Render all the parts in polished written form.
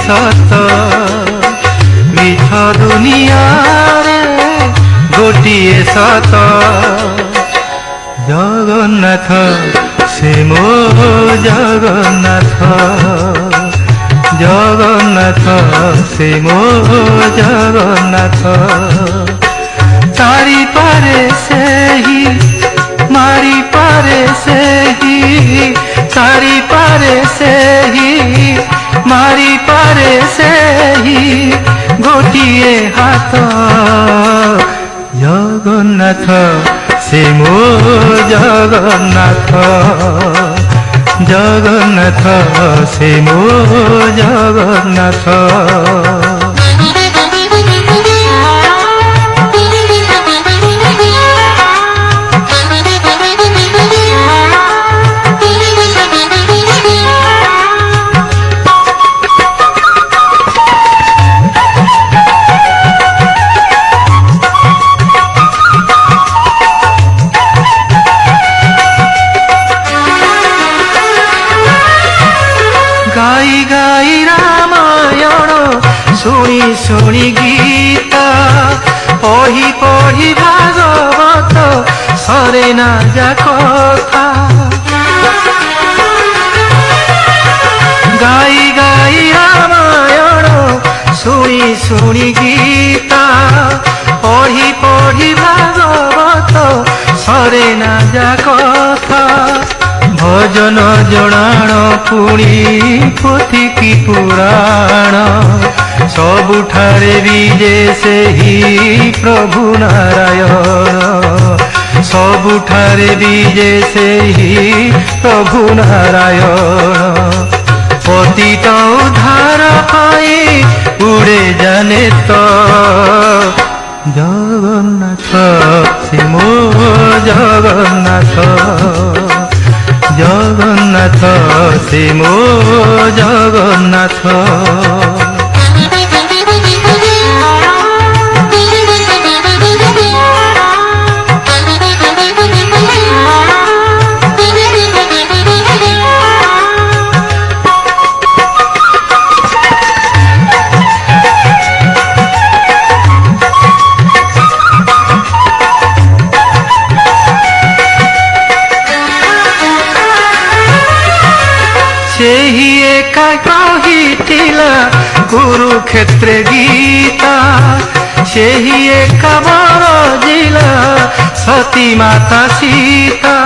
সত মিছ দুনিয়ারে গোটিয়ে সত জগন্নাথ সে মো জগন্নাথ জগন্নাথ সে মো জগন্নাথ তারি পারে সেহি মারি পারে সেহি তারি পারে সেহি মারি পারে সেহি গোটিয়ে হাত জগন্নাথ সে মো জগন্নাথ জগন্নাথ সে মো জগন্নাথ গাই গাই রামায়ণ শুনি শুনি গীতা পঢ়ি পঢ়ি ভাগবত সরে না যা কথা গাই গাই রামায়ণ শুনি শুনি গীতা পঢ়ি পঢ়ি ভাগবত সরে না যা কথা ভজন জଣାଣ পুଣି ପୋଥି କି ପୁରାଣ ସବୁଠାରେ ବିଜେ ସେହି ପ୍ରଭୁ ନାରାୟଣ ସବୁଠାରେ ବିଜେ ସେହି ପ୍ରଭୁ ନାରାୟଣ ପତିତ ଉଦ୍ଧାର ପାଇଁ ଉଡ଼େ ଜାନେ ତ ଜଗନ୍ନାଥ ସେ ମୋ ଜଗନ୍ନାଥ জগন্নাথ সে মো জগন্নাথ ସେହି ଏକା କହିଥିଲା କୁରୁକ୍ଷେତ୍ରେ ଗୀତା ସେହି ଏକା ବରଜିଲା ସତୀ ମାତା ସୀତା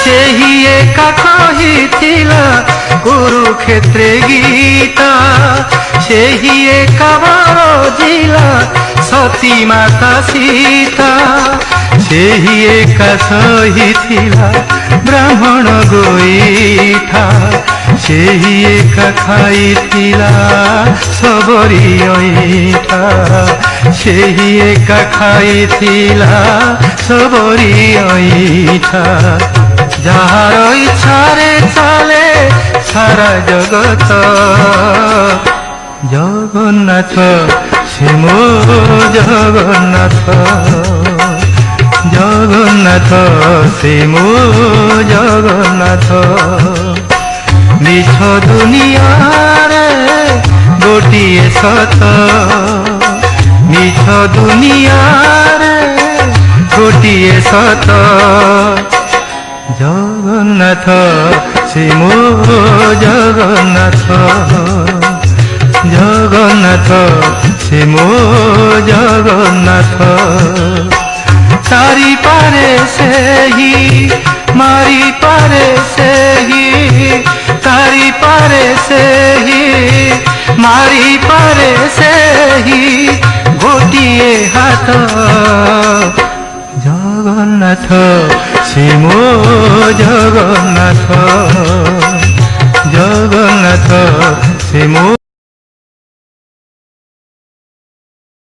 ସେହି ଏକା କହିଥିଲା କୁରୁକ୍ଷେତ୍ରେ ଗୀତା ସେହି ଏକା ବରଜିଲା ସତୀ ମାତା ସୀତା ସେହି ଏକା ସହିଥିଲା ବ୍ରାହ୍ମଣ ଗୋଇଠା ସେହି ଏକା ଖାଇଥିଲା ସବରି ଅଇଁଠା ସେହି ଏକା ଖାଇଥିଲା ସବରି ଅଇଁଠା ଯାହାର ଇଚ୍ଛାରେ ଚାଲେ ସାରା ଜଗତ ଜଗନ୍ନାଥ ସେ ମୋ ଜଗନ୍ନାଥ জগন্নাথ সে মো জগন্নাথ মিছ দুনিয়ারে গোটিয়ে সত মিছ দুনিয়ারে গোটিয়ে সত জগন্নাথ সে মো জগন্নাথ জগন্নাথ সে মো জগন্নাথ তারি পারে সেহি মারি পারে সেহি তারি পারে সেহি মারি পারে সেহি গোটিয়ে হাত জগন্নাথ সে মো জগন্নাথ